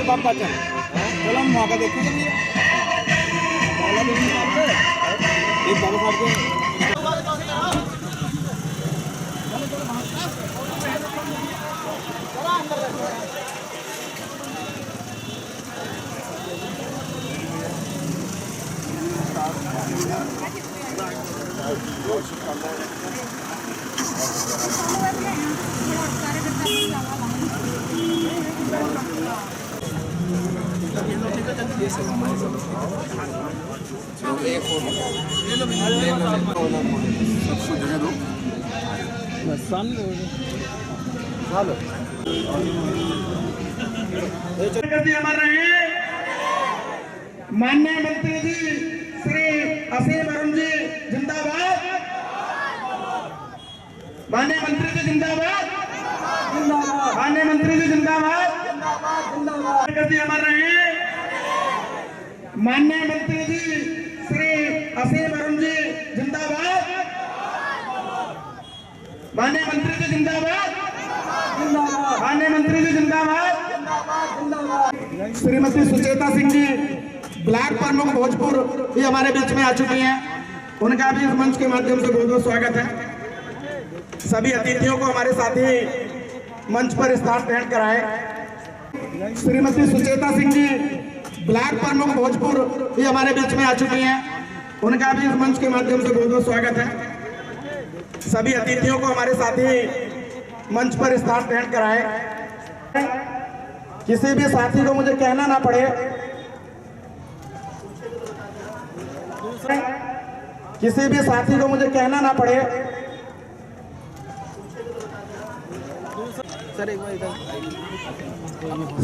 बापा चलो हम मौका देखो एक बाबा साहब के माननीय मंत्री जी श्री असीम अरुण जी जिंदाबाद। माननीय मंत्री जी जिंदाबाद। माननीय मंत्री जी जिंदाबाद। अमर रहे। माननीय मंत्री जी श्री असीम अरुण जी जिंदाबाद। माननीय मंत्री जी जिंदाबाद। माननीय मंत्री जी जिंदाबाद। श्रीमती सुचेता सिंह जी ब्लॉक प्रमुख भोजपुर भी हमारे बीच में आ चुकी हैं। उनका भी इस मंच के माध्यम से बहुत बहुत स्वागत है। सभी अतिथियों को हमारे साथी मंच पर स्थान ग्रहण कराएं। श्रीमती सुचेता सिंह जी ब्लॉक प्रमुख भोजपुर भी हमारे बीच में आ चुकी हैं। उनका भी इस मंच के माध्यम से बहुत बहुत स्वागत है। सभी अतिथियों को हमारे साथी मंच पर स्थान ग्रहण कराएं। किसी भी साथी को मुझे कहना ना पड़े, किसी भी साथी को मुझे कहना ना पड़े।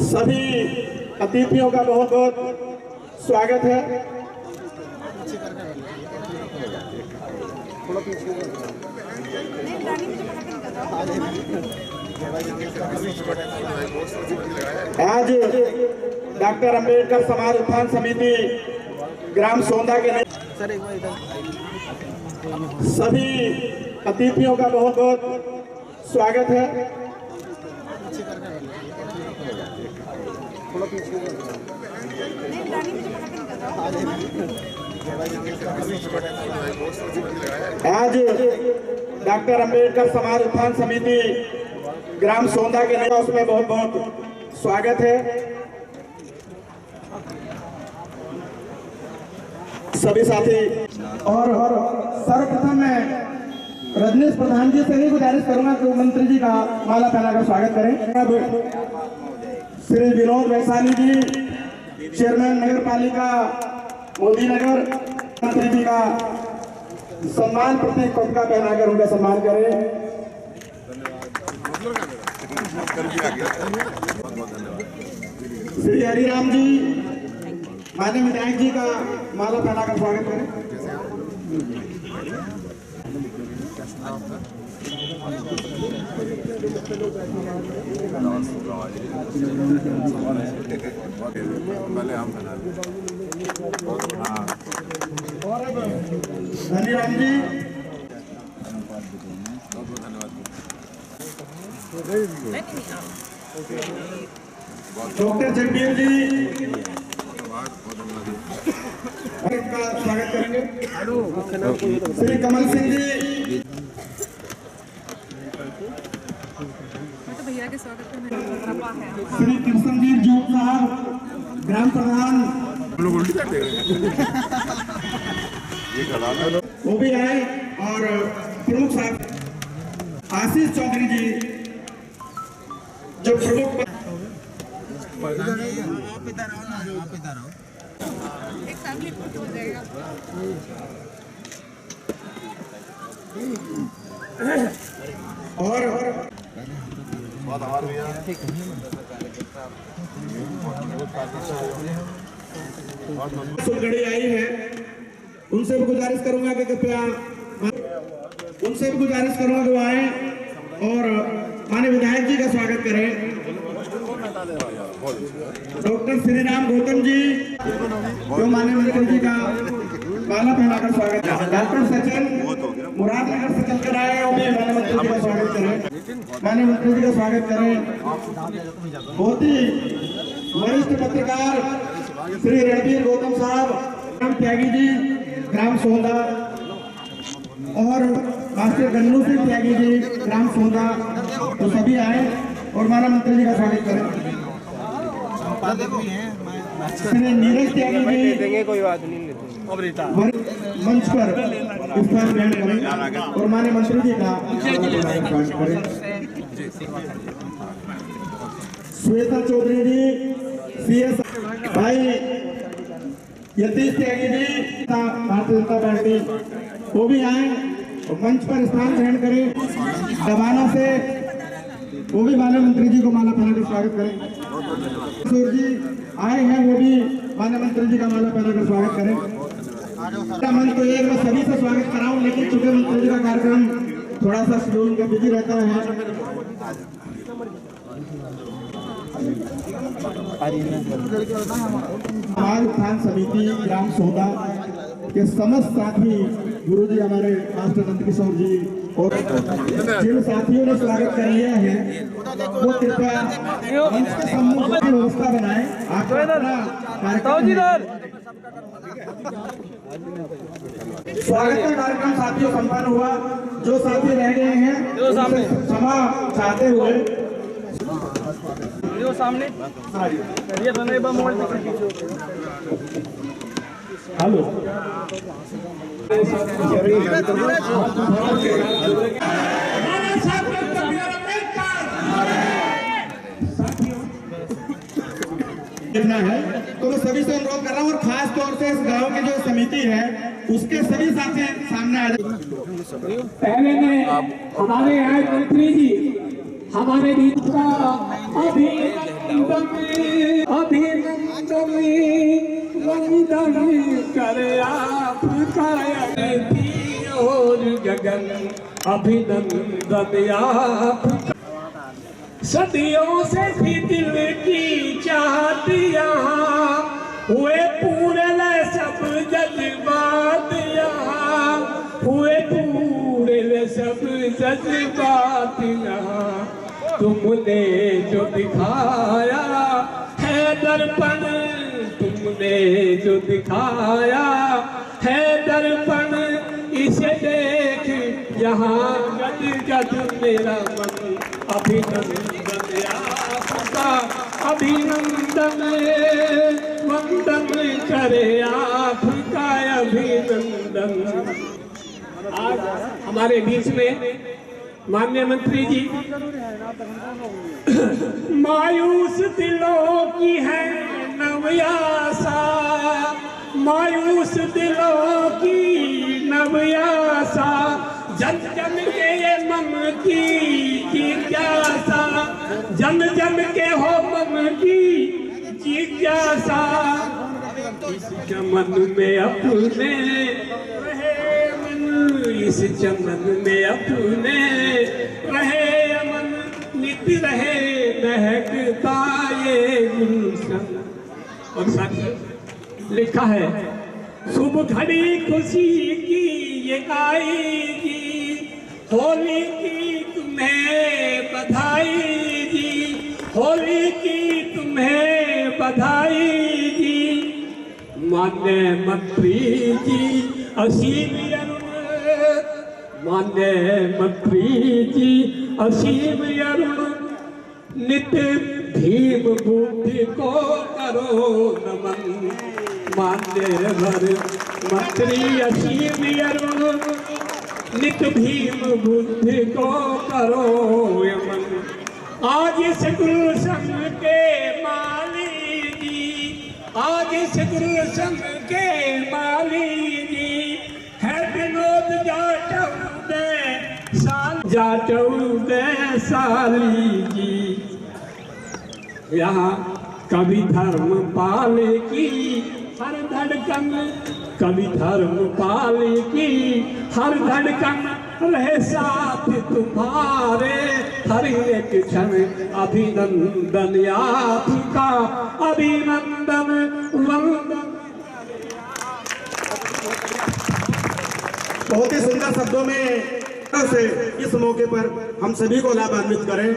सभी अतिथियों का बहुत बहुत स्वागत है। आज डॉक्टर अंबेडकर समाज उत्थान समिति ग्राम सोंदा के सभी अतिथियों का बहुत बहुत स्वागत है। आज डॉक्टर अंबेडकर समाज उत्थान समिति ग्राम सोंदा के नेता उसमें बहुत बहुत स्वागत है। सभी साथी और सर्वप्रथम मैं रजनीश प्रधान जी से ही गुजारिश करूंगा कि मंत्री जी का माला पहनाकर स्वागत करें। अब श्री विनोद वैशाली जी चेयरमैन नगर पालिका मोदी नगर मंत्री जी का सम्मान प्रतीक पदका पहनाकर उनका सम्मान करें। श्री हरिराम जी माननीय विधायक जी का माला पहनाकर स्वागत करें। हरिराम जी डॉक्टर जगबीर जी का स्वागत करेंगे। श्री कमल सिंह जी भैया के स्वागत में श्री कृष्णजीत जोग साहब ग्राम प्रधान वो भी आए और प्रमुख साहब आशीष चौधरी जी जो प्रमुख एक साथ में हो जाएगा। और सुलगड़ी आई है, उनसे भी गुजारिश करूंगा कि कृपया उनसे भी गुजारिश करूंगा कि वो आए और माननीय विधायक जी का स्वागत करें। डॉक्टर श्री राम गौतम जी जो माननीय मंत्री जी का माला पहनाकर स्वागत है। डॉक्टर सचिन मुरादनगर से चलकर आए हैं, उन्हें माननीय मंत्री जी का स्वागत करें। माननीय मंत्री जी का स्वागत करें। बहुत ही वरिष्ठ पत्रकार श्री रणबीर गौतम साहब, ग्राम त्यागी जी, ग्राम सोंदा, और मास्टर गन्नू सिंह त्यागी जी, ग्राम सोंदा, तो सभी आए और माननीय मंत्री जी का स्वागत करें। श्री नीरज त्यागी जी कोई बात नहीं मंच पर स्थान ग्रहण करें और माननीय मंत्री जी का स्वागत करें। श्वेता चौधरी जी, CS भाई यतीश त्यागी जी, भारतीय जनता पार्टी, वो भी आए और मंच पर स्थान ग्रहण करें। दबाना से वो भी माननीय मंत्री जी को माला पहनाकर स्वागत करें। किशोर जी आए हैं, वो भी माननीय मंत्री जी का माला पहनाकर स्वागत करें। मन तो एक मैं सभी से स्वागत कराऊं, लेकिन चूंकि मंत्री जी का कार्यक्रम थोड़ा सा शेड्यूल का बिजी रहता है। समाज उत्थान समिति ग्राम सोदा के समस्त साथी, गुरु जी हमारे मास्टर नंदकिशोर जी और जिन साथियों ने स्वागत कर लिया है, वो कृपया मंच के सम्मुख व्यवस्था बनाए। आप स्वागत का कार्यक्रम साथियों संपन्न हुआ। जो साथी रह गए हैं उनसे क्षमा चाहते हुए सामने हेलो देखना है तो मैं सभी से अनुरोध कर रहा हूँ, और खास तौर से इस गांव की जो समिति है उसके सभी साथी सामने आ जाए। पहले में हमारे यहाँ मंत्री जी हमारे बीच का अभिनंदन करे आपका और गगन अभिनंदन आपका। सदियों से भी दिल की चाहत यहाँ हुए पूरे सब जज्बात, यहाँ हुए पूरे सब जज्बात, यहाँ तुमने जो दिखाया है दर्पण, तुमने जो दिखाया है दर्पण, इसे देख यहाँ गद गद मेरा मन। अभिनंदन आपका अभिनंदन, वंदन करे आपका अभिनंदन। आज हमारे बीच में माननीय मंत्री जी, मायूस दिलों की है नवयासा, मायूस दिलों की नवयासा, जन जन के ये मन की जिज्ञासा, जन जन के हो मन की जिज्ञासा, इस चमन में अपने रहे मन, इस चमन में अपने रहे मन, नित रहे महकता ये गुलशन। और साथ लिखा है, शुभ घड़ी खुशी की ये आएगी, होली की तुम्हें बधाई जी, होली की तुम्हें बधाई जी। मान्य मंत्री जी असीम अरुण, मान्य मंत्री जी असीम अरुण, नित भीम बुद्धि को करो नमन। मान्य मंत्री असीम अरुण, नित भीम बुद्धि को करो यमन। आज इस गुलशन के माली जी, आज इस गुलशन के माली जी, है विनोद जाटौदे साली जी। यहाँ कभी धर्म पाल की हर धड़कन, कभी धर्म पाल की हर धड़कन, रहे साथ तुम्हारे हर एक क्षण। अभिनंदन आपका अभिनंदन वंदन। बहुत ही सुंदर शब्दों में से इस मौके पर हम सभी को लाभान्वित करें।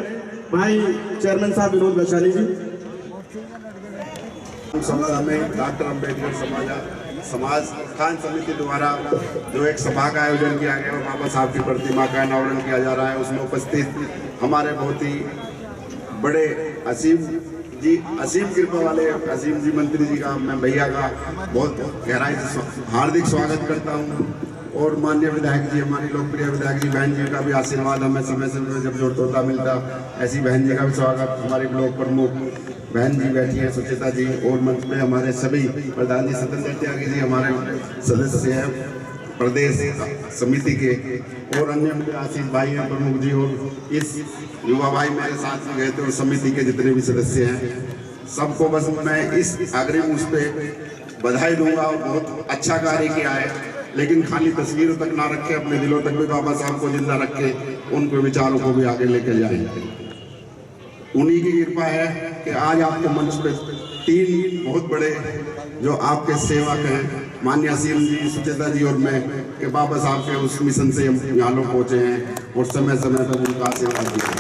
भाई चेयरमैन साहब विनोद वैशाली जी। सभा में डॉक्टर अम्बेडकर समाज उत्थान समिति द्वारा जो एक सभा का आयोजन किया गया और बाबा साहब की प्रतिमा का अनावरण किया जा रहा है, उसमें उपस्थित हमारे बहुत ही बड़े असीम कृपा वाले असीम जी मंत्री जी का, मैं भैया का बहुत गहराई से हार्दिक स्वागत करता हूँ। और माननीय विधायक जी, हमारी लोकप्रिय विधायक जी बहन जी का भी आशीर्वाद हमें समय समय जब जरूरत होता मिलता, ऐसी बहन जी का भी स्वागत। हमारी ब्लॉक प्रमुख बहन जी बैठी है सुचेता जी, और मंच में हमारे सभी प्रधान जी सत्येंद्र त्यागी जी हमारे सदस्य हैं प्रदेश समिति के, और अन्य आशीष भाई हैं प्रमुख जी, और इस युवा भाई मेरे साथ में गए थे, और समिति के जितने भी सदस्य हैं सबको बस मैं इस अग्रिम उस पर बधाई दूंगा। बहुत अच्छा कार्य किया है, लेकिन खाली तस्वीरों तक ना रखे, अपने दिलों तक भी बाबा साहब को जिंदा रखे, उनके विचारों को भी आगे लेकर जाएंगे। उन्हीं की कृपा है कि आज आपके मंच पे 3 बहुत बड़े जो आपके सेवक हैं, माननीय असीम जी, सुचेता जी और मैं, कि बाबा साहब के उस मिशन से हम यहाँ लोग पहुँचे हैं और समय समय पर उनका आशीर्वाद दिया है।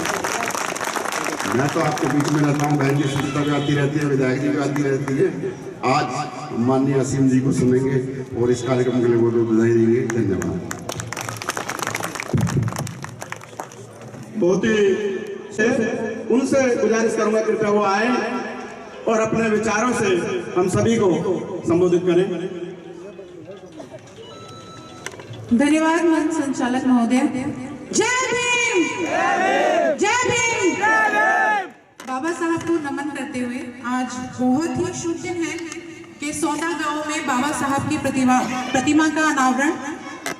मैं तो आपके बीच में रहता हूँ, बहन जी सुचेता भी आती रहती है, विधायक जी भी आती रहती है। आज माननीय असीम जी को सुनेंगे और इस कार्यक्रम के लिए बहुत बहुत बधाई देंगे। धन्यवाद। बहुत ही उनसे गुजारिश करूंगा कृपया वो आए और अपने विचारों से हम सभी को संबोधित करें। धन्यवाद मंच संचालक महोदय। जय भीम, जय भीम। बाबा साहब को नमन करते हुए आज बहुत ही शुभ दिन है कि सोना गांव में बाबा साहब की प्रतिमा का अनावरण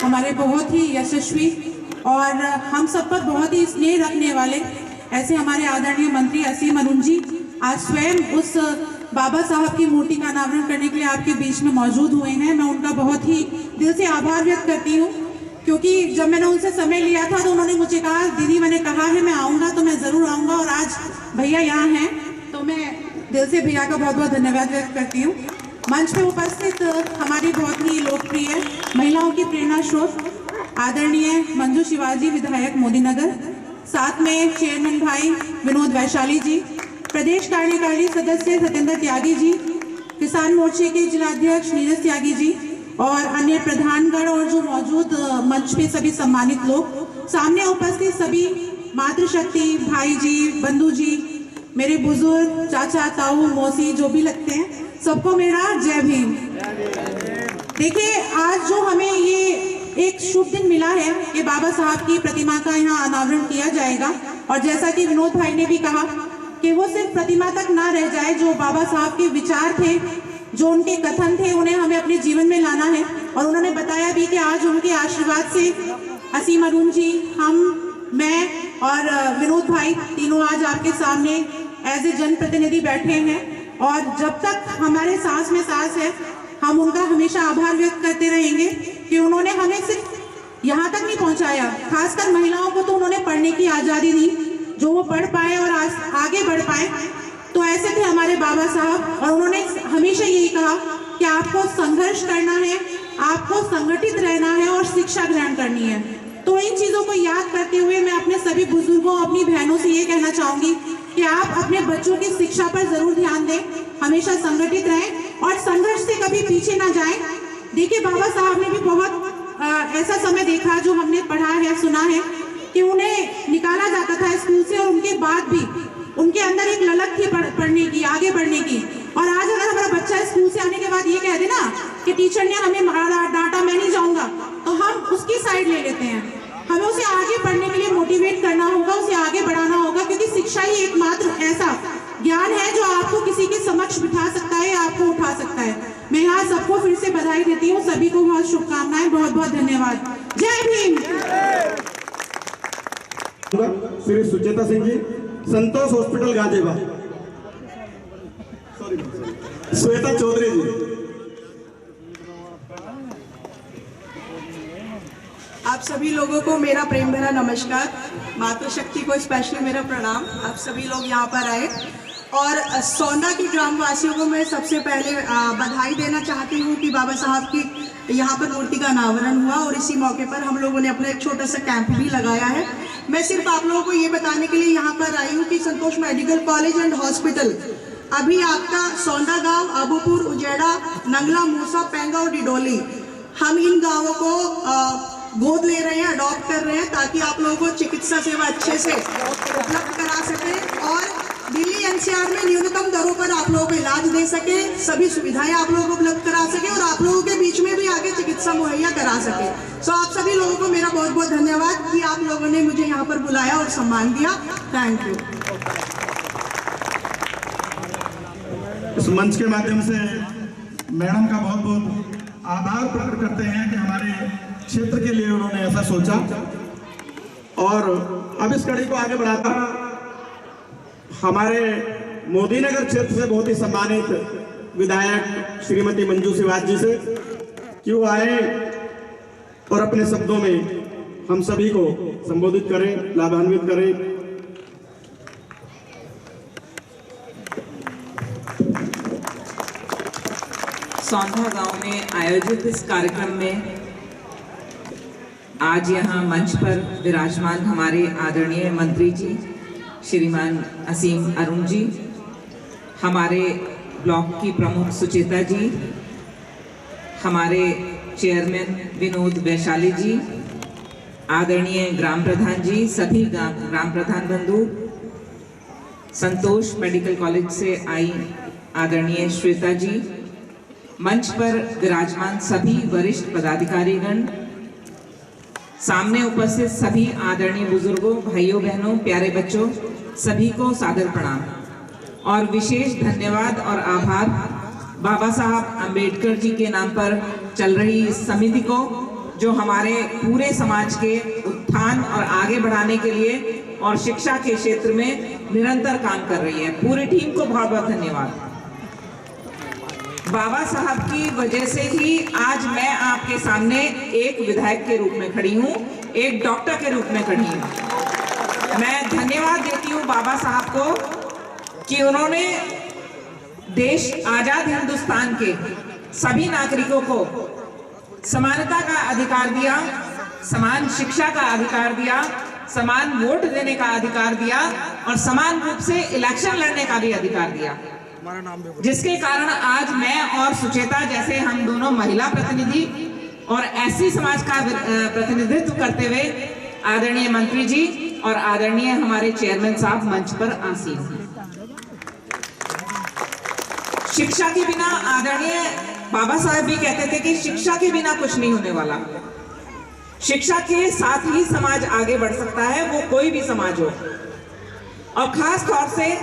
हमारे बहुत ही यशस्वी और हम सब पर बहुत ही स्नेह रखने वाले ऐसे हमारे आदरणीय मंत्री असीम अरुण जी आज स्वयं उस बाबा साहब की मूर्ति का अनावरण करने के लिए आपके बीच में मौजूद हुए हैं। मैं उनका बहुत ही दिल से आभार व्यक्त करती हूँ, क्योंकि जब मैंने उनसे समय लिया था तो उन्होंने मुझे कहा, दीदी मैंने कहा है मैं आऊँगा तो मैं ज़रूर आऊँगा, और आज भैया यहाँ हैं तो मैं दिल से भैया का बहुत बहुत धन्यवाद व्यक्त करती हूँ। मंच पे उपस्थित हमारी बहुत ही लोकप्रिय महिलाओं की प्रेरणा स्रोत आदरणीय मंजू शिवाजी विधायक मोदी नगर, साथ में चेयरमैन भाई विनोद वैशाली जी, प्रदेश कार्यकारिणी सदस्य सत्येंद्र त्यागी जी, किसान मोर्चे के जिलाध्यक्ष नीरज त्यागी जी और अन्य प्रधानगण और जो मौजूद मंच पे सभी सम्मानित लोग, सामने उपस्थित सभी मातृशक्ति भाई जी, बंधु जी, मेरे बुजुर्ग चाचा ताऊ मौसी जो भी लगते हैं, सबको मेरा जय भीम। देखिए आज जो हमें ये एक शुभ दिन मिला है कि बाबा साहब की प्रतिमा का यहाँ अनावरण किया जाएगा, और जैसा कि विनोद भाई ने भी कहा कि वो सिर्फ प्रतिमा तक ना रह जाए, जो बाबा साहब के विचार थे, जो उनके कथन थे, उन्हें हमें अपने जीवन में लाना है। और उन्होंने बताया भी कि आज उनके आशीर्वाद से असीम अरुण जी, हम, मैं और विनोद भाई तीनों आज आपके सामने एज ए जनप्रतिनिधि बैठे हैं, और जब तक हमारे सांस में सांस है हम उनका हमेशा आभार व्यक्त करते रहेंगे कि उन्होंने हमें सिर्फ यहाँ तक नहीं पहुँचाया, खासकर महिलाओं को तो उन्होंने पढ़ने की आज़ादी दी, जो वो पढ़ पाए और आगे बढ़ पाए। तो ऐसे थे हमारे बाबा साहब, और उन्होंने हमेशा यही कहा कि आपको संघर्ष करना है, आपको संगठित रहना है और शिक्षा ग्रहण करनी है। तो इन चीज़ों को याद करते हुए मैं अपने सभी बुजुर्गों, अपनी बहनों से ये कहना चाहूँगी कि आप अपने बच्चों की शिक्षा पर ज़रूर ध्यान दें, हमेशा संगठित रहें और संघर्ष से कभी पीछे ना जाएं। देखिए बाबा साहब ने भी बहुत ऐसा समय देखा, जो हमने पढ़ा है, सुना है, कि उन्हें निकाला जाता था स्कूल से, और उनके बाद भी उनके अंदर एक ललक थी पढ़ने की, आगे बढ़ने की। और आज अगर हमारा बच्चा स्कूल से आने के बाद ये कह दे ना कि टीचर ने हमें मारा, डांटा, मैं नहीं जाऊंगा, तो हम उसकी साइड ले लेते हैं। हमें उसे आगे बढ़ने के लिए मोटिवेट करना होगा, उसे आगे बढ़ाना होगा, क्योंकि शिक्षा ही एकमात्र ऐसा ज्ञान है जो आपको किसी के समक्ष बिठा सकता है, आपको उठा सकता है। मैं यहाँ सबको फिर से बधाई देती हूँ, सभी को बहुत शुभकामनाएं, बहुत बहुत धन्यवाद। जय भीम। श्री सुचेता सिंह जी, संतोष हॉस्पिटल गाजियाबाद। श्वेता चौधरी जी। आप सभी लोगों को मेरा प्रेम भरा नमस्कार। मातृशक्ति को स्पेशली मेरा प्रणाम। आप सभी लोग यहाँ पर आए, और सोना के ग्रामवासियों को मैं सबसे पहले बधाई देना चाहती हूँ कि बाबा साहब की यहाँ पर मूर्ति का अनावरण हुआ और इसी मौके पर हम लोगों ने अपना एक छोटा सा कैंप भी लगाया है। मैं सिर्फ आप लोगों को ये बताने के लिए यहाँ पर आई हूँ कि संतोष मेडिकल कॉलेज एंड हॉस्पिटल अभी आपका सौंदा गांव, अबूपुर, उजेड़ा, नंगला, मूसा, पेंगा और डिडोली, हम इन गांवों को गोद ले रहे हैं, अडॉप्ट कर रहे हैं ताकि आप लोगों को चिकित्सा सेवा अच्छे से उपलब्ध करा सके और दिल्ली एनसीआर में न्यूनतम दरों पर आप लोगों को इलाज दे सके, सभी सुविधाएं आप लोगों को उपलब्ध करा सके और आप लोगों के बीच में भी आगे चिकित्सा मुहैया करा सके। सो आप सभी लोगों को मेरा बहुत बहुत धन्यवाद कि आप लोगों ने मुझे यहाँ पर बुलाया और सम्मान दिया। Thank you. इस मंच के माध्यम से मैडम का बहुत बहुत आभार प्रकट करते हैं कि हमारे क्षेत्र के लिए उन्होंने ऐसा सोचा और अब इस कड़ी को आगे बढ़ाता हमारे मोदी नगर क्षेत्र से बहुत ही सम्मानित विधायक श्रीमती मंजू सिवाज जी से कि वो आए और अपने शब्दों में हम सभी को संबोधित करें, लाभान्वित करें। सौंधा गांव में आयोजित इस कार्यक्रम में आज यहाँ मंच पर विराजमान हमारे आदरणीय मंत्री जी श्रीमान असीम अरुण जी, हमारे ब्लॉक की प्रमुख सुचेता जी, हमारे चेयरमैन विनोद वैशाली जी, आदरणीय ग्राम प्रधान जी, सभी ग्राम प्रधान बंधु, संतोष मेडिकल कॉलेज से आई आदरणीय श्वेता जी, मंच पर विराजमान सभी वरिष्ठ पदाधिकारीगण, सामने उपस्थित सभी आदरणीय बुजुर्गों, भाइयों बहनों, प्यारे बच्चों, सभी को सादर प्रणाम और विशेष धन्यवाद और आभार बाबा साहब अंबेडकर जी के नाम पर चल रही इस समिति को जो हमारे पूरे समाज के उत्थान और आगे बढ़ाने के लिए और शिक्षा के क्षेत्र में निरंतर काम कर रही है। पूरी टीम को बहुत बहुत धन्यवाद। बाबा साहब की वजह से ही आज मैं आपके सामने एक विधायक के रूप में खड़ी हूँ, एक डॉक्टर के रूप में खड़ी हूँ। मैं धन्यवाद देती हूँ बाबा साहब को कि उन्होंने देश आजाद हिंदुस्तान के सभी नागरिकों को समानता का अधिकार दिया, समान शिक्षा का अधिकार दिया, समान वोट देने का अधिकार दिया और समान रूप से इलेक्शन लड़ने का भी अधिकार दिया, जिसके कारण आज मैं और सुचेता जैसे हम दोनों महिला प्रतिनिधि और एससी समाज का प्रतिनिधित्व करते हुए आदरणीय मंत्री जी और आदरणीय हमारे चेयरमैन साहब मंच पर आसीन हैं। शिक्षा के बिना आदरणीय बाबा साहब भी कहते थे कि शिक्षा के बिना कुछ नहीं होने वाला। शिक्षा के साथ ही समाज आगे बढ़ सकता है, वो कोई भी समाज हो। और खास तौर से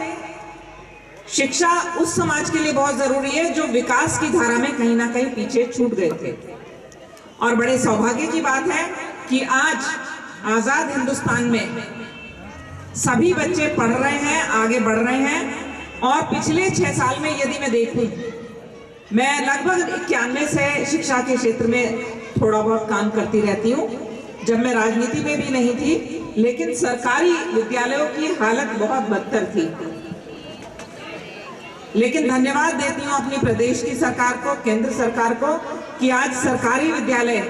शिक्षा उस समाज के लिए बहुत जरूरी है जो विकास की धारा में कहीं ना कहीं पीछे छूट गए थे। और बड़े सौभाग्य की बात है कि आज आजाद हिंदुस्तान में सभी बच्चे पढ़ रहे हैं, आगे बढ़ रहे हैं। और पिछले 6 साल में यदि मैं देखूं, मैं लगभग 91 से शिक्षा के क्षेत्र में थोड़ा बहुत काम करती रहती हूँ। जब मैं राजनीति में भी नहीं थी, लेकिन सरकारी विद्यालयों की हालत बहुत बदतर थी। लेकिन धन्यवाद देती हूँ अपनी प्रदेश की सरकार को, केंद्र सरकार को, कि आज सरकारी विद्यालय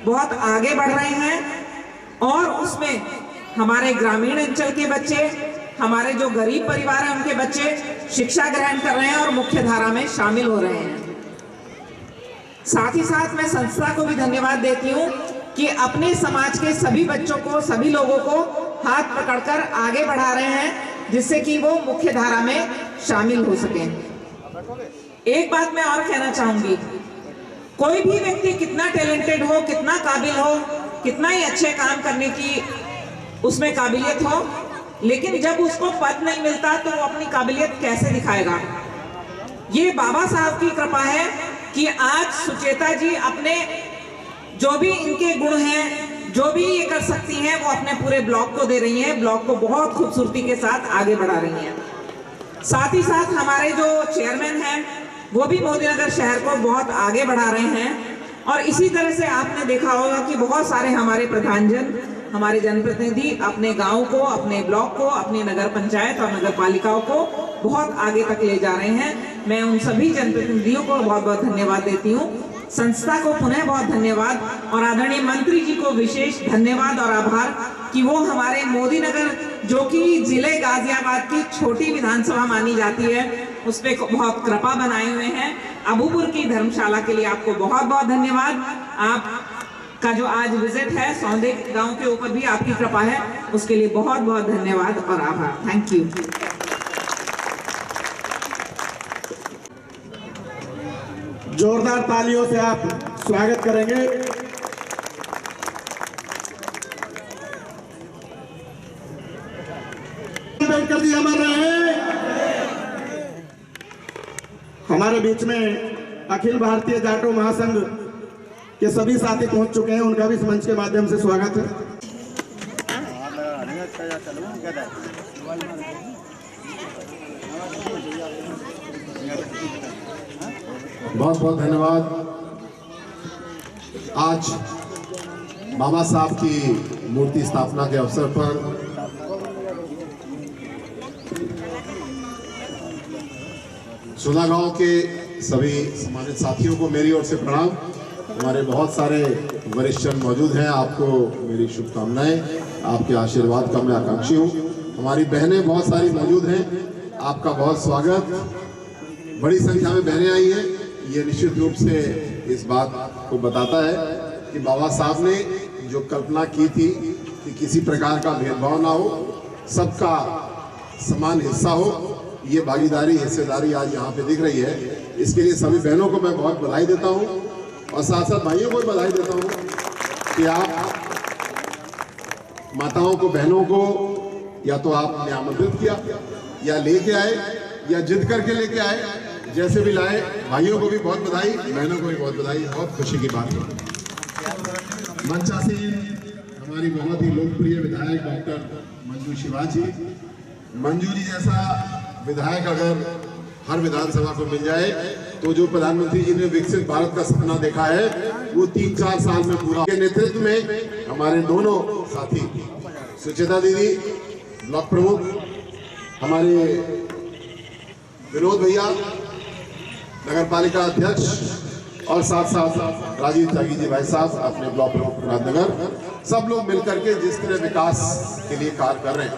बहुत आगे बढ़ रहे हैं और उसमें हमारे ग्रामीण अंचल के बच्चे, हमारे जो गरीब परिवार हैं उनके बच्चे शिक्षा ग्रहण कर रहे हैं और मुख्य धारा में शामिल हो रहे हैं। साथ ही साथ मैं संस्था को भी धन्यवाद देती हूँ कि अपने समाज के सभी बच्चों को, सभी लोगों को हाथ पकड़कर आगे बढ़ा रहे हैं, जिससे कि वो मुख्य धारा में शामिल हो सकें। एक बात मैं और कहना चाहूंगी, कोई भी व्यक्ति कितना टैलेंटेड हो, कितना काबिल हो, कितना ही अच्छे काम करने की उसमें काबिलियत हो, लेकिन जब उसको पद नहीं मिलता तो वो अपनी काबिलियत कैसे दिखाएगा। ये बाबा साहब की कृपा है कि आज सुचेता जी अपने जो भी इनके गुण हैं, जो भी ये कर सकती हैं, वो अपने पूरे ब्लॉक को दे रही हैं, ब्लॉक को बहुत खूबसूरती के साथ आगे बढ़ा रही हैं। साथ ही साथ हमारे जो चेयरमैन हैं वो भी मोदी नगर शहर को बहुत आगे बढ़ा रहे हैं। और इसी तरह से आपने देखा होगा कि बहुत सारे हमारे प्रधानजन, हमारे जनप्रतिनिधि अपने गांव को, अपने ब्लॉक को, अपनी नगर पंचायत और नगर पालिकाओं को बहुत आगे तक ले जा रहे हैं। मैं उन सभी जनप्रतिनिधियों को बहुत बहुत धन्यवाद देती हूँ संस्था को पुनः बहुत धन्यवाद और आदरणीय मंत्री जी को विशेष धन्यवाद और आभार कि वो हमारे मोदी नगर, जो कि जिले गाजियाबाद की छोटी विधानसभा मानी जाती है, उस पे बहुत कृपा बनाए हुए हैं। अबूपुर की धर्मशाला के लिए आपको बहुत बहुत धन्यवाद। आपका जो आज विजिट है सौंदे गांव के ऊपर भी आपकी कृपा है, उसके लिए बहुत बहुत धन्यवाद और आभार। Thank you. जोरदार तालियों से आप स्वागत करेंगे। अंबेडकर जी अमर रहे। हमारे बीच में अखिल भारतीय जाटो महासंघ के सभी साथी पहुंच चुके हैं, उनका भी इस मंच के माध्यम से स्वागत है। बहुत बहुत धन्यवाद। आज बाबा साहब की मूर्ति स्थापना के अवसर पर सुना गांव के सभी सम्मानित साथियों को मेरी ओर से प्रणाम। हमारे बहुत सारे वरिष्ठ जन मौजूद हैं, आपको मेरी शुभकामनाएं, आपके आशीर्वाद का मैं आकांक्षी हूँ। हमारी बहनें बहुत सारी मौजूद हैं, आपका बहुत स्वागत। बड़ी संख्या में बहनें आई हैं, ये निश्चित रूप से इस बात को बताता है कि बाबा साहब ने जो कल्पना की थी कि किसी प्रकार का भेदभाव ना हो, सबका समान हिस्सा हो, ये भागीदारी, हिस्सेदारी आज यहाँ पे दिख रही है। इसके लिए सभी बहनों को मैं बहुत बधाई देता हूँ और साथ साथ भाइयों को बधाई देता हूँ कि आप माताओं को, बहनों को या तो आपने आमंत्रित किया या लेके आए या जिद करके लेके आए, जैसे भी लाए। भाइयों को भी बहुत बधाई, बहनों को भी बहुत बधाई, बहुत खुशी की बात है। मंचासीन हमारी बहुत ही लोकप्रिय विधायक डॉक्टर मंजू शिवाजी। मंजू जी जैसा विधायक अगर हर विधानसभा को मिल जाए तो जो प्रधानमंत्री जी ने विकसित भारत का सपना देखा है वो 3-4 साल में पूरा। के नेतृत्व में हमारे दोनों साथी सुचेता दीदी ब्लॉक प्रमुख, हमारे विनोद भैया नगर पालिका अध्यक्ष और साथ साथ राजीव त्यागी जी भाई साहब अपने ब्लॉक प्रमुख मुरादनगर, सब लोग मिलकर के जिस तरह विकास के लिए कार्य कर रहे हैं,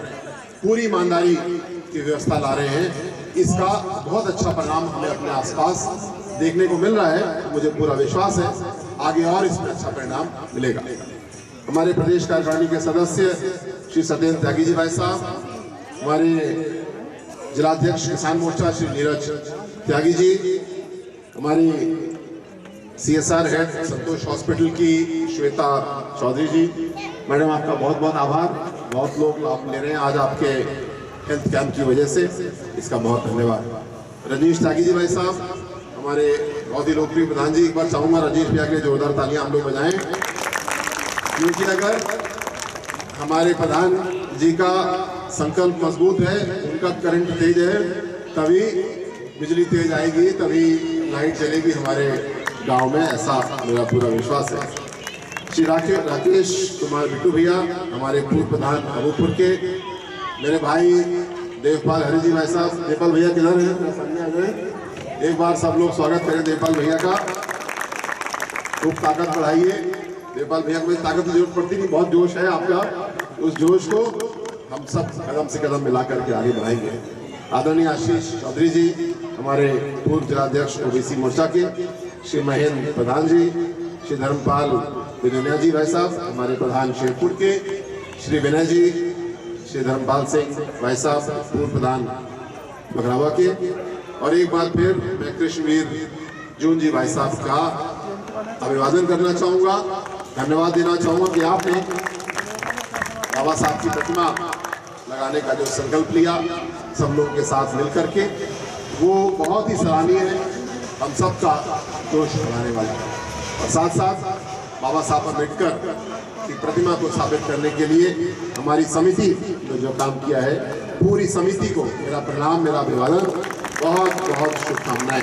पूरी ईमानदारी की व्यवस्था ला रहे हैं, इसका बहुत अच्छा परिणाम हमें अपने आसपास देखने को मिल रहा है। मुझे पूरा विश्वास है आगे और इसमें अच्छा परिणाम मिलेगा। हमारे प्रदेश कार्यकारिणी के सदस्य श्री सत्येंद्र त्यागी जी भाई साहब, हमारे जिलाध्यक्ष किसान मोर्चा श्री नीरज त्यागी जी, हमारी CSR हेड संतोष हॉस्पिटल की श्वेता चौधरी जी, मैडम आपका बहुत बहुत आभार। बहुत लोग लाभ ले रहे हैं आज आपके हेल्थ कैंप की वजह से, इसका बहुत धन्यवाद। रजनीश त्यागी जी भाई साहब, हमारे बहुत ही लोकप्रिय प्रधान जी, एक बार चाहूंगा रजनीश भैया के लिए जोरदार तालियां हम लोग बजाएं, क्योंकि अगर हमारे प्रधान जी का संकल्प मजबूत है, उनका करंट तेज है, तभी बिजली तेज आएगी, तभी लाइट चलेगी हमारे गांव में, ऐसा मेरा पूरा विश्वास है। श्री राकेश कुमार बिट्टू भैया, हमारे पूर्व प्रधान अबूपुर के, मेरे भाई देवपाल हरि जी भाई साहब, देवपाल भैया किधर हैं? सामने आ गए। एक बार सब लोग स्वागत करें देवपाल भैया का, खूब ताकत बढ़ाइए। देवपाल भैया को ताकत की जरूरत पड़ती नहीं, बहुत जोश है आपका, उस जोश को हम सब कदम से कदम मिला करके आगे बढ़ाएंगे। आदरणीय आशीष चौधरी जी, हमारे पूर्व जिलाध्यक्ष OBC मोर्चा के, श्री महेंद्र प्रधान जी, श्री धर्मपाल विनोनिया जी भाई साहब, हमारे प्रधान शेरपुर के श्री विनय जी, श्री धर्मपाल सिंह भाई साहब, पूर्व प्रधान बघरावा के, और एक बार फिर मैं कृष्णवीर जून जी भाई साहब का अभिवादन करना चाहूँगा, धन्यवाद देना चाहूँगा कि आपने बाबा साहब की प्रतिमा लगाने का जो संकल्प लिया सब लोगों के साथ मिलकर के, वो बहुत ही सराहनीय है, हम सबका जोश बढ़ाने वाला है। और साथ साथ बाबा साहब अम्बेडकर की प्रतिमा को स्थापित करने के लिए हमारी समिति ने जो काम किया है, पूरी समिति को मेरा प्रणाम, मेरा अभिवादन, बहुत बहुत शुभकामनाएं।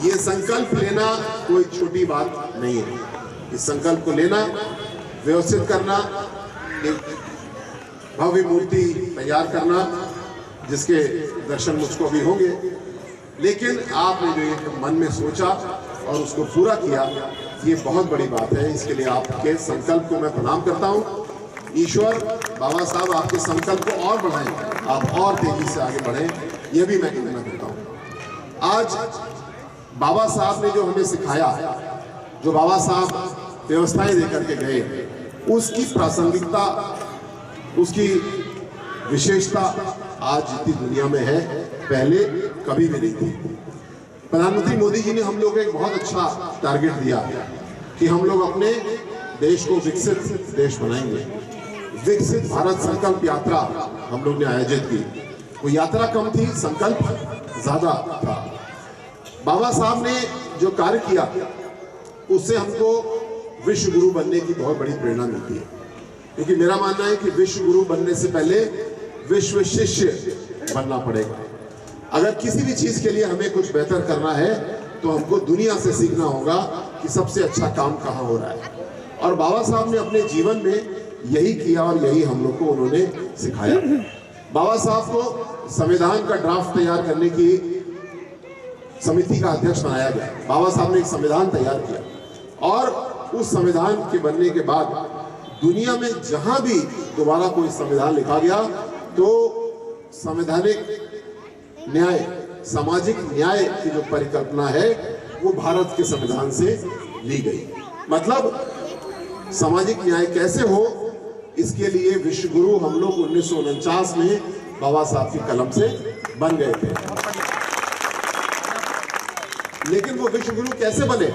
ये संकल्प लेना कोई छोटी बात नहीं है, इस संकल्प को लेना, व्यवस्थित करना, एक भव्य मूर्ति तैयार करना, जिसके दर्शन मुझको भी होंगे, लेकिन आपने जो एक मन में सोचा और उसको पूरा किया, ये बहुत बड़ी बात है। इसके लिए आपके संकल्प को मैं प्रणाम करता हूँ। ईश्वर बाबा साहब आपके संकल्प को और बढ़ाएं, आप और तेजी से आगे बढ़ें, ये भी मैं कहना चाहता हूँ। आज बाबा साहब ने जो हमें सिखाया, जो बाबा साहब व्यवस्थाएं देकर के गए, उसकी प्रासंगिकता, उसकी विशेषता आज जितनी दुनिया में है पहले कभी भी नहीं थी। प्रधानमंत्री मोदी जी ने हम लोग एक बहुत अच्छा टारगेट दिया कि हम लोग अपने देश को विकसित देश बनाएंगे। विकसित भारत संकल्प यात्रा हम लोग ने आयोजित की। वो यात्रा कम थी, संकल्प ज्यादा था। बाबा साहब ने जो कार्य किया उससे हमको विश्व गुरु बनने की बहुत बड़ी प्रेरणा मिलती है, क्योंकि मेरा मानना है कि विश्व गुरु बनने से पहले विश्व शिष्य बनना पड़ेगा। अगर किसी भी चीज के लिए हमें कुछ बेहतर करना है तो हमको दुनिया से सीखना होगा कि सबसे अच्छा काम कहाँ हो रहा है। और बाबा साहब ने अपने जीवन में यही किया और यही हम लोग को उन्होंने सिखाया। बाबा साहब को संविधान का ड्राफ्ट तैयार करने की समिति का अध्यक्ष बनाया गया। बाबा साहब ने एक संविधान तैयार किया और उस संविधान के बनने के बाद दुनिया में जहां भी दोबारा कोई संविधान लिखा गया तो संवैधानिक न्याय, सामाजिक न्याय की जो परिकल्पना है वो भारत के संविधान से ली गई। मतलब सामाजिक न्याय कैसे हो, इसके लिए विश्व गुरु हम लोग 1949 में बाबा साहब की कलम से बन गए थे। लेकिन वो विश्व गुरु कैसे बने?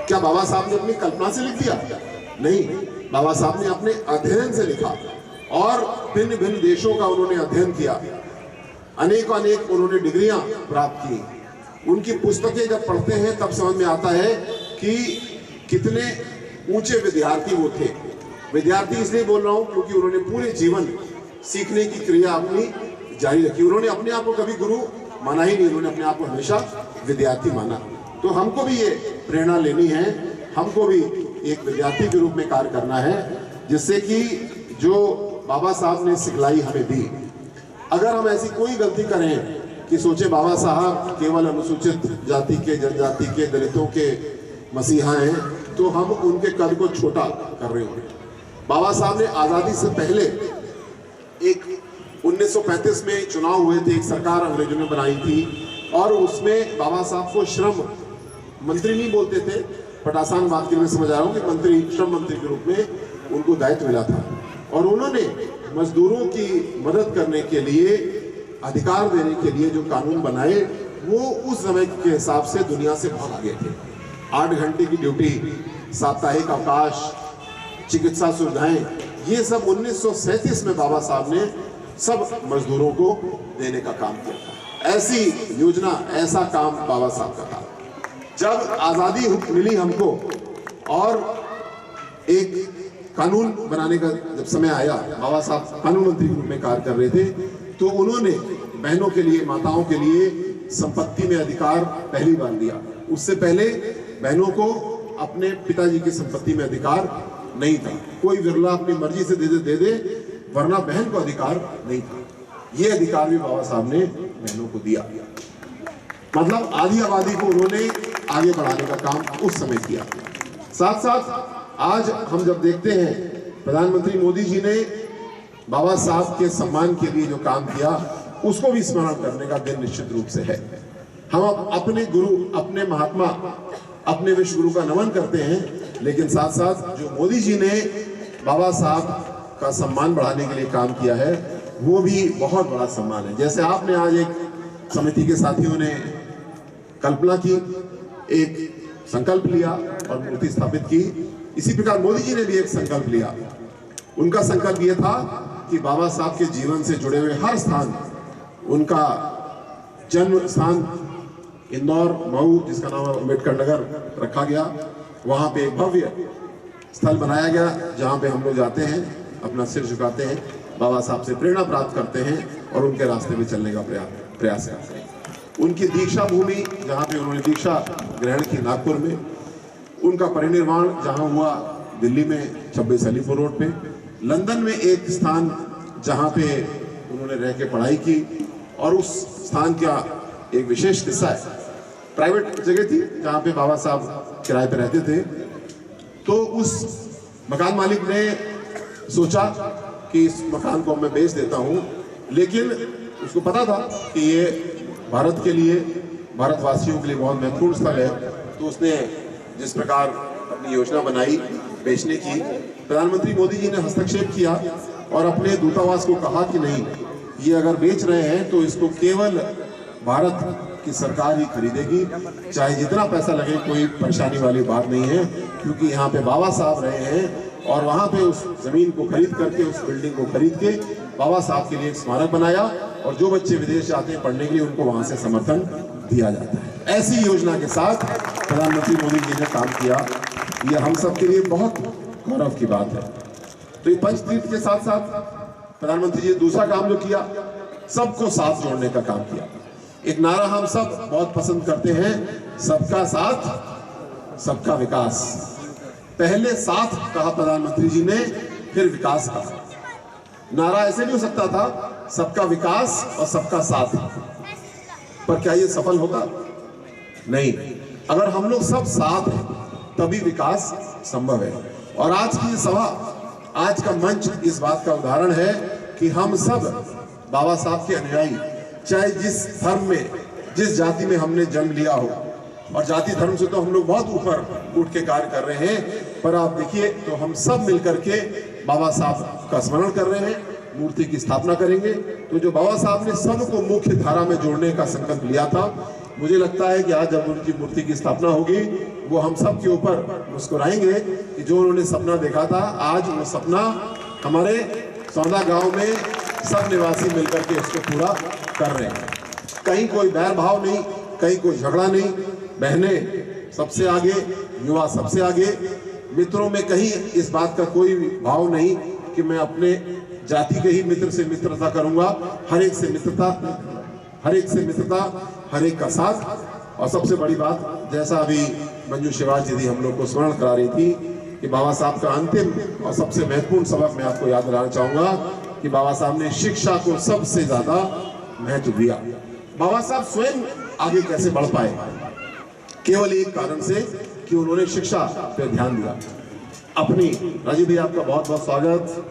क्या बाबा साहब ने अपनी कल्पना से लिख दिया? नहीं, बाबा साहब ने अपने अध्ययन से लिखा और भिन्न भिन्न देशों का उन्होंने अध्ययन किया, अनेक उन्होंने डिग्रियां प्राप्त की। उनकी पुस्तकें जब पढ़ते हैं तब समझ में आता है कि कितने ऊंचे विद्यार्थी वो थे। विद्यार्थी इसलिए बोल रहा हूं क्योंकि उन्होंने पूरे जीवन सीखने की क्रिया अपनी जारी रखी। उन्होंने अपने आप को कभी गुरु माना ही नहीं, उन्होंने अपने आप को हमेशा विद्यार्थी माना। तो हमको भी ये प्रेरणा लेनी है, हमको भी एक विद्यार्थी के रूप में कार्य करना है, जिससे कि जो बाबा साहब ने सिखलाई हमें दी, अगर हम ऐसी कोई गलती करें कि सोचे बाबा साहब केवल अनुसूचित जाति के, जनजाति के, दलितों के मसीहा हैं, तो हम उनके कद को छोटा कर रहे होंगे। बाबा साहब ने आज़ादी से पहले एक 1935 में चुनाव हुए थे, एक सरकार अंग्रेजों ने बनाई थी और उसमें बाबा साहब को श्रम मंत्री नहीं बोलते थे, बट आसान बात के लिए समझ आ रहा हूँ कि मंत्री, श्रम मंत्री के रूप में उनको दायित्व मिला था और उन्होंने मजदूरों की मदद करने के लिए, अधिकार देने के लिए जो कानून बनाए वो उस समय के हिसाब से दुनिया से बहुत आगे थे। 8 घंटे की ड्यूटी, साप्ताहिक अवकाश, चिकित्सा सुविधाएं, ये सब 1937 में बाबा साहब ने सब मजदूरों को देने का काम किया था। ऐसी योजना, ऐसा काम बाबा साहब का था। जब आज़ादी मिली हमको और एक कानून बनाने का जब समय आया, बाबा साहब कानून मंत्री के रूप में कार्य कर रहे थे, तो उन्होंने बहनों के लिए, माताओं के लिए संपत्ति में अधिकार पहली बार दिया। उससे पहले बहनों को अपने पिताजी की संपत्ति में अधिकार नहीं था। कोई विरला अपनी मर्जी से दे दे, वरना बहन को अधिकार नहीं था। ये अधिकार भी बाबा साहब ने बहनों को दिया। मतलब आधी आबादी को उन्होंने आगे बढ़ाने का काम उस समय किया। साथ साथ आज हम जब देखते हैं प्रधानमंत्री मोदी जी ने बाबा साहब के सम्मान के लिए जो काम किया, उसको भी स्मरण करने का दिन निश्चित रूप से है। हम अपने गुरु, अपने महात्मा, अपने विश्व गुरु का नमन करते हैं, लेकिन साथ साथ जो मोदी जी ने बाबा साहब का सम्मान बढ़ाने के लिए काम किया है, वो भी बहुत बड़ा सम्मान है। जैसे आपने आज एक समिति के साथियों ने कल्पना की, एक संकल्प लिया और मूर्ति स्थापित की, इसी प्रकार मोदी जी ने भी एक संकल्प लिया। उनका संकल्प यह था कि बाबा साहब के जीवन से जुड़े हुए हर स्थान, उनका जन्म स्थान इंदौर, मऊ, जिसका नाम अम्बेडकर नगर रखा गया, वहां पे एक भव्य स्थल बनाया गया जहां पे हम लोग जाते हैं, अपना सिर झुकाते हैं, बाबा साहब से प्रेरणा प्राप्त करते हैं और उनके रास्ते में चलने का प्रयास करते हैं। उनकी दीक्षा भूमि जहाँ पे उन्होंने दीक्षा ग्रहण की नागपुर में, उनका परिनिर्वाण जहाँ हुआ दिल्ली में 26 अलीपुर रोड पे, लंदन में एक स्थान जहाँ पे उन्होंने रह के पढ़ाई की, और उस स्थान का एक विशेष किस्सा है प्राइवेट जगह थी जहाँ पे बाबा साहब किराए पे रहते थे। तो उस मकान मालिक ने सोचा कि इस मकान को मैं बेच देता हूँ, लेकिन उसको पता था कि ये भारत के लिए, भारतवासियों के लिए बहुत महत्वपूर्ण स्थल है। तो उसने जिस प्रकार अपनी योजना बनाई बेचने की, प्रधानमंत्री मोदी जी ने हस्तक्षेप किया और अपने दूतावास को कहा कि नहीं, ये अगर बेच रहे हैं तो इसको केवल भारत की सरकार ही खरीदेगी, चाहे जितना पैसा लगे, कोई परेशानी वाली बात नहीं है, क्योंकि यहाँ पे बाबा साहब रहे हैं। और वहाँ पे उस जमीन को खरीद करके, उस बिल्डिंग को खरीद के बाबा साहब के लिए एक स्मारक बनाया, और जो बच्चे विदेश जाते हैं पढ़ने के लिए उनको वहाँ से समर्थन दिया जाता है। ऐसी योजना के साथ प्रधानमंत्री मोदी जी ने काम किया, ये हम सब के लिए बहुत गौरव की बात है। तो ये पंचतीर्थ के साथ साथ प्रधानमंत्री जी ने दूसरा काम जो किया, सबको साथ जोड़ने का काम किया। एक नारा हम सब बहुत पसंद करते हैं, सबका साथ सबका विकास। पहले साथ कहा प्रधानमंत्री जी ने, फिर विकास कहा। नारा ऐसे नहीं हो सकता था, सबका विकास और सबका साथ, पर क्या ये सफल होगा? नहीं। अगर हम लोग सब साथ हैं तभी विकास संभव है। और आज की सभा, आज का मंच इस बात का उदाहरण है कि हम सब बाबा साहब के अनुयायी, चाहे जिस धर्म में, जिस जाति में हमने जन्म लिया हो, और जाति धर्म से तो हम लोग बहुत ऊपर उठ के कार्य कर रहे हैं, पर आप देखिए तो हम सब मिलकर के बाबा साहब का स्मरण कर रहे हैं, मूर्ति की स्थापना करेंगे। तो जो बाबा साहब ने सबको मुख्य धारा में जोड़ने का संकल्प लिया था, मुझे लगता है कि आज जब उनकी मूर्ति की स्थापना होगी, वो हम सब के ऊपर मुस्कुराएंगे कि जो उन्होंने सपना देखा था, आज वो सपना हमारे सौदा गांव में सब निवासी मिलकर के उसको पूरा कर रहे हैं। कहीं कोई बैर भाव नहीं, कहीं कोई झगड़ा नहीं, बहनें सबसे आगे, युवा सबसे आगे, मित्रों में कहीं इस बात का कोई भाव नहीं कि मैं अपने जाति के ही मित्र से मित्रता करूंगा। हर एक से मित्रता, हर एक से मित्रता, हर एक का साथ। और सबसे बड़ी बात, जैसा अभी मंजू शिवाजी दीदी हम लोग को स्मरण करा रही थी कि बाबा साहब का अंतिम और सबसे महत्वपूर्ण सबक मैं आपको याद दिलाना चाहूंगा कि बाबा साहब ने शिक्षा को सबसे ज्यादा महत्व दिया। बाबा साहब स्वयं आगे कैसे बढ़ पाए? केवल एक कारण से कि उन्होंने शिक्षा पे ध्यान दिया। अपनी राजीव भाई, आपका बहुत बहुत स्वागत।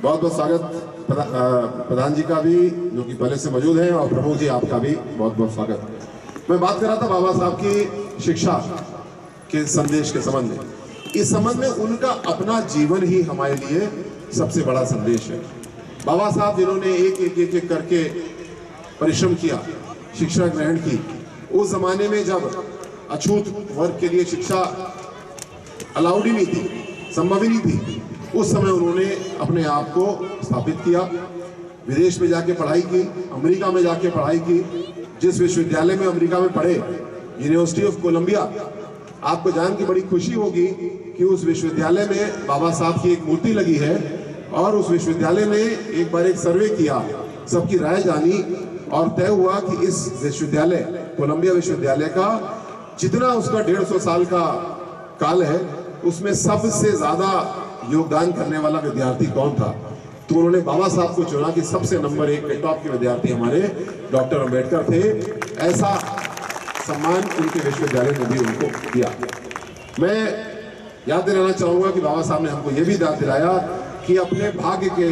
बहुत बहुत स्वागत प्रधान जी का भी, जो कि पहले से मौजूद हैं, और प्रमुख जी आपका भी बहुत बहुत स्वागत। मैं बात कर रहा था बाबा साहब की शिक्षा के संदेश के संबंध में। इस संबंध में उनका अपना जीवन ही हमारे लिए सबसे बड़ा संदेश है। बाबा साहब जिन्होंने एक करके परिश्रम किया, शिक्षा ग्रहण की, उस जमाने में जब अछूत वर्ग के लिए शिक्षा अलाउड ही नहीं थी, संभव ही नहीं थी, उस समय उन्होंने अपने आप को स्थापित किया, विदेश में जाके पढ़ाई की, अमेरिका में जाके पढ़ाई की। जिस विश्वविद्यालय में अमेरिका में पढ़े, यूनिवर्सिटी ऑफ कोलंबिया, आपको जान की बड़ी खुशी होगी कि उस विश्वविद्यालय में बाबा साहब की एक मूर्ति लगी है, और उस विश्वविद्यालय ने एक बार एक सर्वे किया, सबकी राय जानी, और तय हुआ कि इस विश्वविद्यालय, कोलंबिया विश्वविद्यालय का जितना उसका 150 साल का काल है, उसमें सबसे ज्यादा योगदान करने वाला विद्यार्थी कौन था? तो उन्होंने बाबा साहब को चुना कि सबसे नंबर 1 के टॉप के विद्यार्थी हमारे डॉक्टर अंबेडकर थे। ऐसा सम्मान उनके विश्वविद्यालय ने भी उनको दिया। मैं याद दिलाना चाहूंगा कि बाबा साहब ने हमको ये भी याद दिलाया कि अपने भाग्य के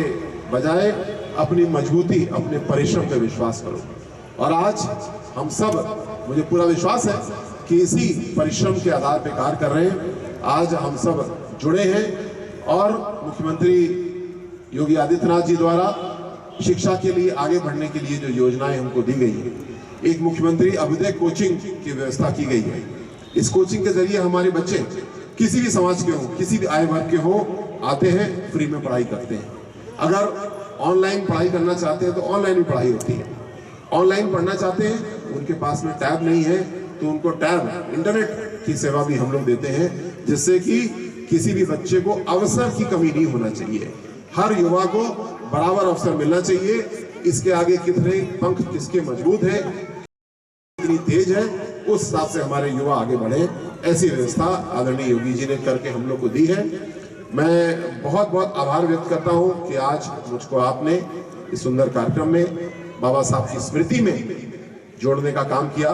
बजाय अपनी मजबूती, अपने परिश्रम पे विश्वास करो। और आज हम सब, मुझे पूरा विश्वास है कि इसी परिश्रम के आधार पर कार्य कर रहे हैं। आज हम सब जुड़े हैं, और मुख्यमंत्री योगी आदित्यनाथ जी द्वारा शिक्षा के लिए आगे बढ़ने के लिए जो योजनाएं हमको दी गई है, एक मुख्यमंत्री अभ्युदय कोचिंग की व्यवस्था की गई है। इस कोचिंग के जरिए हमारे बच्चे किसी भी समाज के हो, किसी भी आय वर्ग के हो, आते हैं, फ्री में पढ़ाई करते हैं। अगर ऑनलाइन पढ़ाई करना चाहते हैं तो ऑनलाइन भी पढ़ाई होती है। ऑनलाइन पढ़ना चाहते हैं, उनके पास में टैब नहीं है, तो उनको टैब, इंटरनेट की सेवा भी हम लोग देते हैं, जिससे कि किसी भी बच्चे को अवसर की कमी नहीं होना चाहिए। हर युवा को बराबर अवसर मिलना चाहिए। इसके आगे कितने पंख किसके मजबूत हैं, कितनी तेज है, उस हिसाब से हमारे युवा आगे बढ़े। ऐसी व्यवस्था आदरणीय योगी जी ने करके हम लोग को दी है। मैं बहुत बहुत आभार व्यक्त करता हूं कि आज मुझको आपने इस सुंदर कार्यक्रम में बाबा साहब की स्मृति में जोड़ने का काम किया।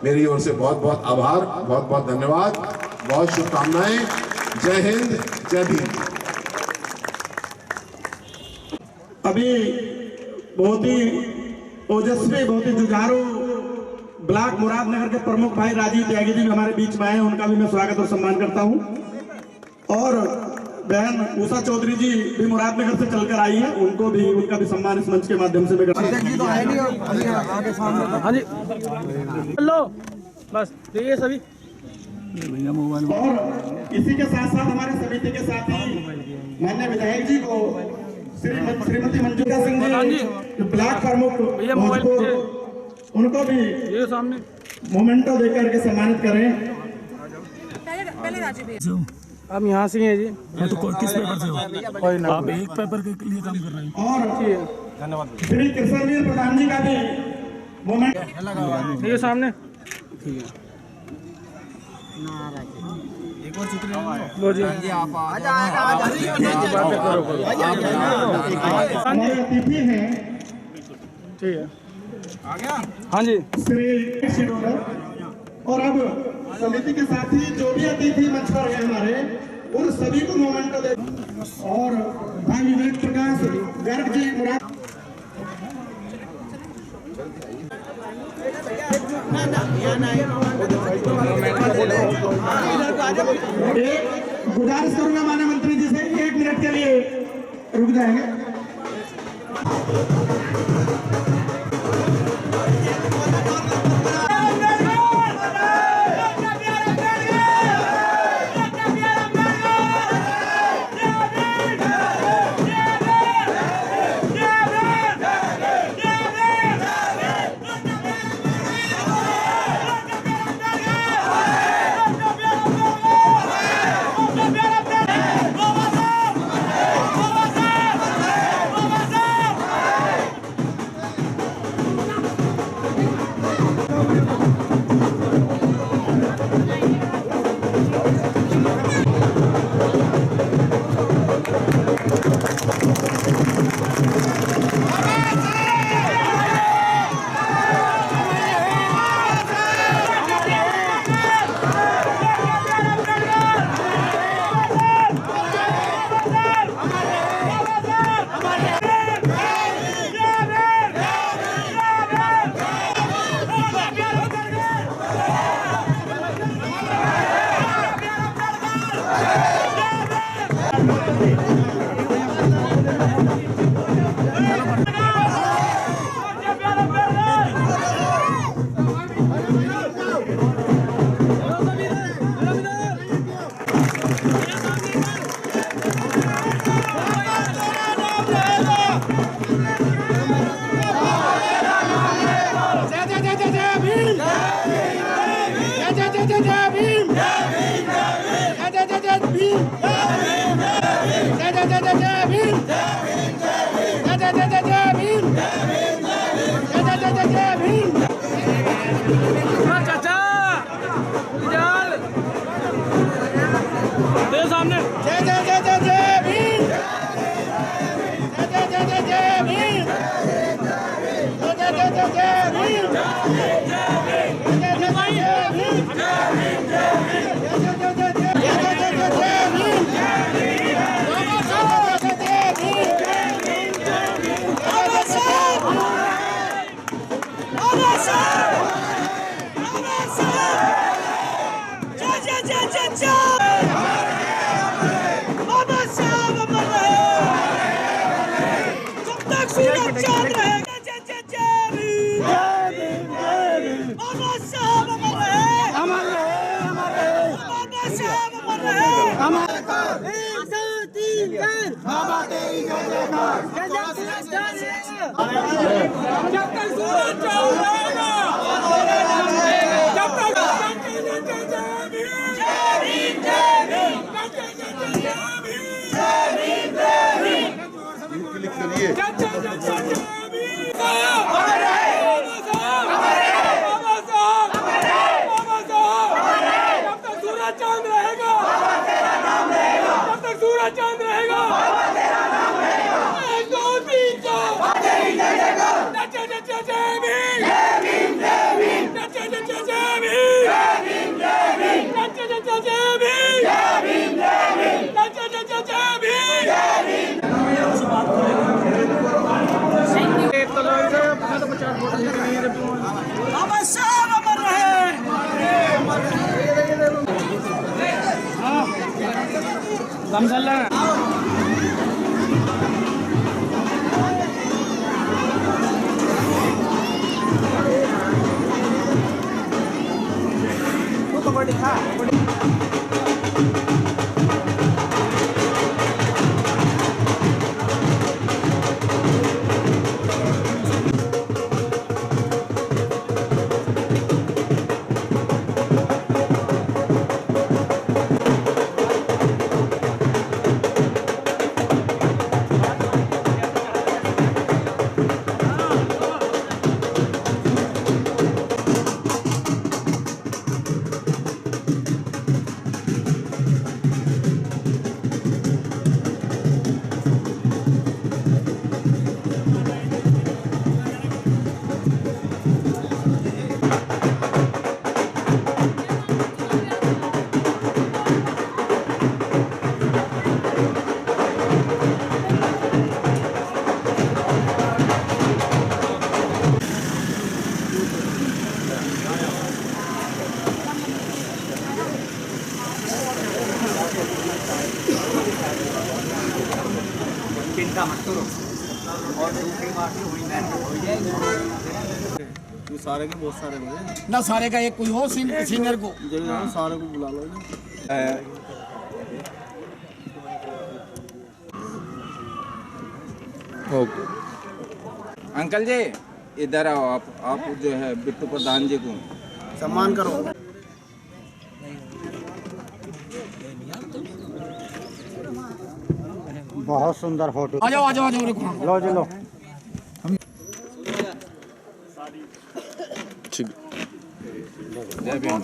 मेरी ओर से बहुत बहुत आभार, बहुत बहुत धन्यवाद, बहुत शुभकामनाएं। जय हिंद, जय भीम। अभी बहुत ही ओजस्वी, बहुत ही जुझारू ब्लॉक मुरादनगर के प्रमुख भाई राजीव त्यागी जी भी हमारे बीच में आए हैं। उनका भी मैं स्वागत और सम्मान करता हूं। और बहन उषा चौधरी जी भी मुरादनगर से चलकर आई है, उनको भी, उनका भी सम्मान इस मंच के माध्यम से मैं करता हूं। हाँ जी, लो बस ये सभी। और इसी के साथ साथ हमारे समिति के साथी माननीय विधायक जी को श्रीमती मंजूरा सिंह जी, ब्लॉक प्रमुख भोजपुर, उनको भी ये सामने मोमेंटो देकर के सम्मानित करें। हम यहाँ से हैं जी। तो किस पेपर से हो? आप एक पेपर के लिए काम कर रहे हैं। और धन्यवाद। श्री कृष्णवीर प्रधान जी का भी मोमेंट ये सामने लो जी। हमारे अतिथि हैं ठीक है, हाँ जी। श्री शिरोडर। और अब समिति के साथी जो भी अतिथि मंच पर हैं हमारे, उन सभी को मोमेंटो दे। और भाई विवेक प्रकाश गर्ग जी मुराद। एक गुजारिश करूंगा माननीय मंत्री जी से, 1 मिनट के लिए रुक जाएंगे। सामने जय जय जय जय जय भीम, जय जय जय जय जय भीम, जय जय जय जय जय भीम, जय जय जय जय भीम, जब तक सूरज चांद रहेगा, जब तक सूरज चांद रहेगा, 1 2 3 4 सारे के बहुत सारे बजे ना, सारे का एक कोई हो सीनियर को सारे को बुला लो। ओके अंकल जी इधर आओ, आप जो है बिट्टू प्रधान जी को सम्मान करो। बहुत सुंदर फोटो। आ जाओ आ जाओ आ जाओ, लो जी लो। जय भीम।